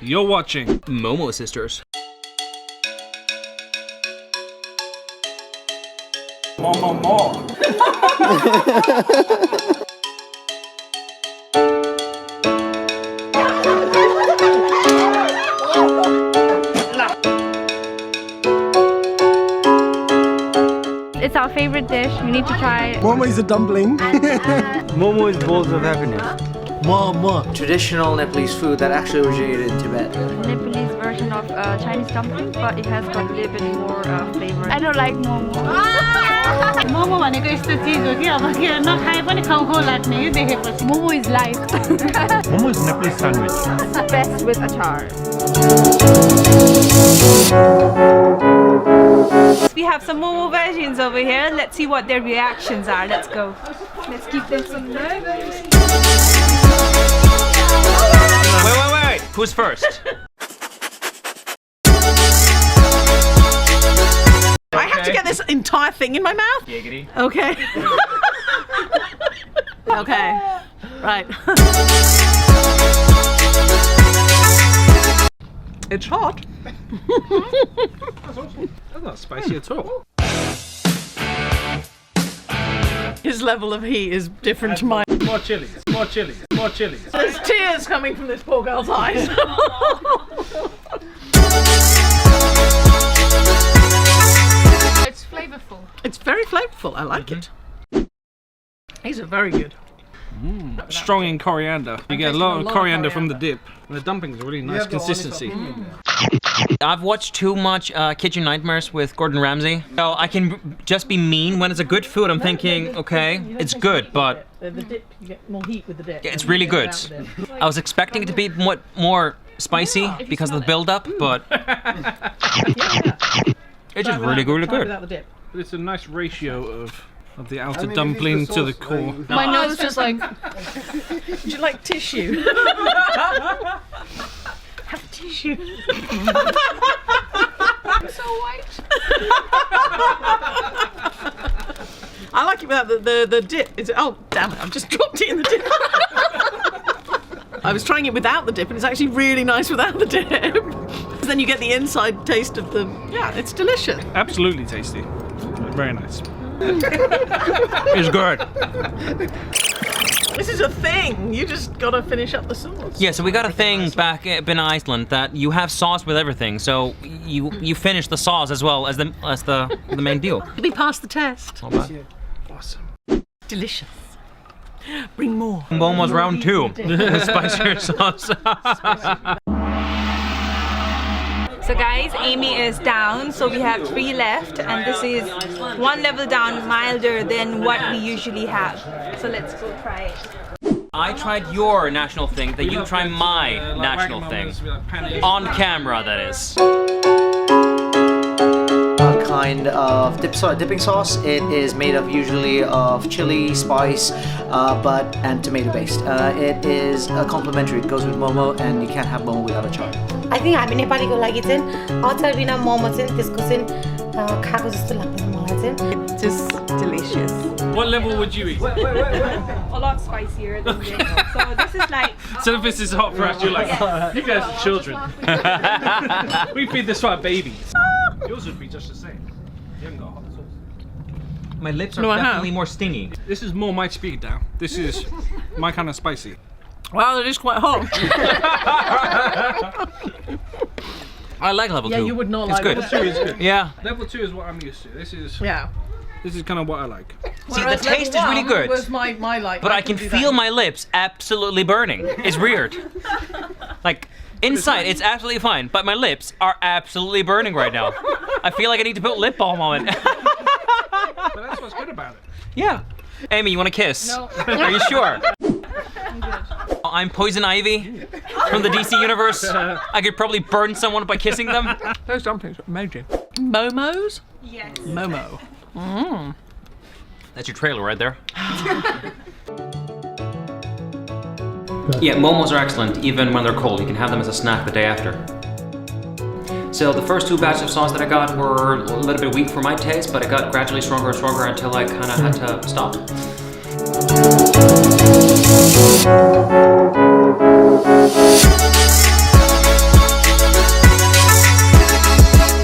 You're watching Momo Sisters. Momo. It's our favorite dish. We need to try it. Momo is a dumpling. Momo is balls of happiness. Momo. Traditional Nepalese food that actually originated in Tibet. Nepalese version of Chinese dumpling, but it has got a little bit more flavor. I don't like momo. Momo भनेको यस्तो चीज हो कि अब के नखाए पनि खाउ लाग्ने है देखेपछि Momo is life. Momo is Nepalese sandwich. Best with aachar. We have some Momo versions over here. Let's see what their reactions are. Let's go. Let's keep them some nerves. Wait. Who's first? I have to get this entire thing in my mouth? Giggity. Okay. Okay. Right. It's hot. That's not spicy at all. His level of heat is different to mine. More chilies. More chilies. More chilies. There's tears coming from this poor girl's eyes. It's flavorful. It's very flavorful. I like it. These are very good. Strong in coriander. You get a lot of coriander from the dip. And the dumplings are really nice consistency. I've watched too much Kitchen Nightmares with Gordon Ramsay. So I can just be mean. When it's a good food, I'm thinking, okay, it's good, but The dip, you get more heat with the dip. it's really good. I was expecting it to be more spicy because of the build-up, but it's just really good. Without the dip. But it's a nice ratio of the outer dumpling to the core. My nose just like. Would you like tissue? Have tissue. So white. I like it without the dip. Oh, damn it, I've just dropped it in the dip. I was trying it without the dip and it's actually really nice without the dip. Then you get the inside taste of the, yeah, it's delicious. Absolutely tasty. Very nice. It's good. This is a thing. You just gotta finish up the sauce. Yeah, so we got a thing back in Iceland that you have sauce with everything, so you finish the sauce as well as the main deal. We passed the test. Not bad. Awesome. Delicious. Bring more. Momo's round 2 with spicier sauce. So guys, Amy is down, so we have 3 left, and this is 1 level down milder than what we usually have. So let's go try it. I tried your national thing, that you try my national thing. On camera, that is. Kind of dipping sauce. It is made of usually of chili, spice, and tomato based. It is complementary. It goes with momo, and you can't have momo without aachar. I think हामी नेपालीको लागि चाहिँ अचार बिना मोमो चाहिँ त्यसको चाहिँ खाएको जस्तो लाग्दैन मलाई चाहिँ Just delicious. What level would you eat? A lot spicier than this. So this is like. So if this is hot for us, you're like, you guys are children. We feed this to our babies. Yours would be just the same. You haven't got hot sauce. My lips are No, I have. definitely more stingy. This is more my speed now. This is my kind of spicy. Wow, it is quite hot. I like level 2. Yeah, you would not It's like good. level 2 is good. Yeah. Level 2 is what I'm used to. This is kind of what I like. See, the taste is really good. Was my like, But I can feel my lips absolutely burning. It's weird. Like, inside, it's absolutely fine, but my lips are absolutely burning right now. I feel like I need to put lip balm on it. But that's what's good about it. Yeah. Amy, you want a kiss? No. Are you sure? I'm Poison Ivy from the DC universe. I could probably burn someone by kissing them. Those dumplings are amazing. Momos? Yes. Momo. That's your trailer right there. Yeah, momos are excellent, even when they're cold. You can have them as a snack the day after. So the first 2 batches of sauce that I got were a little bit weak for my taste, but it got gradually stronger and stronger until I kind of had to stop.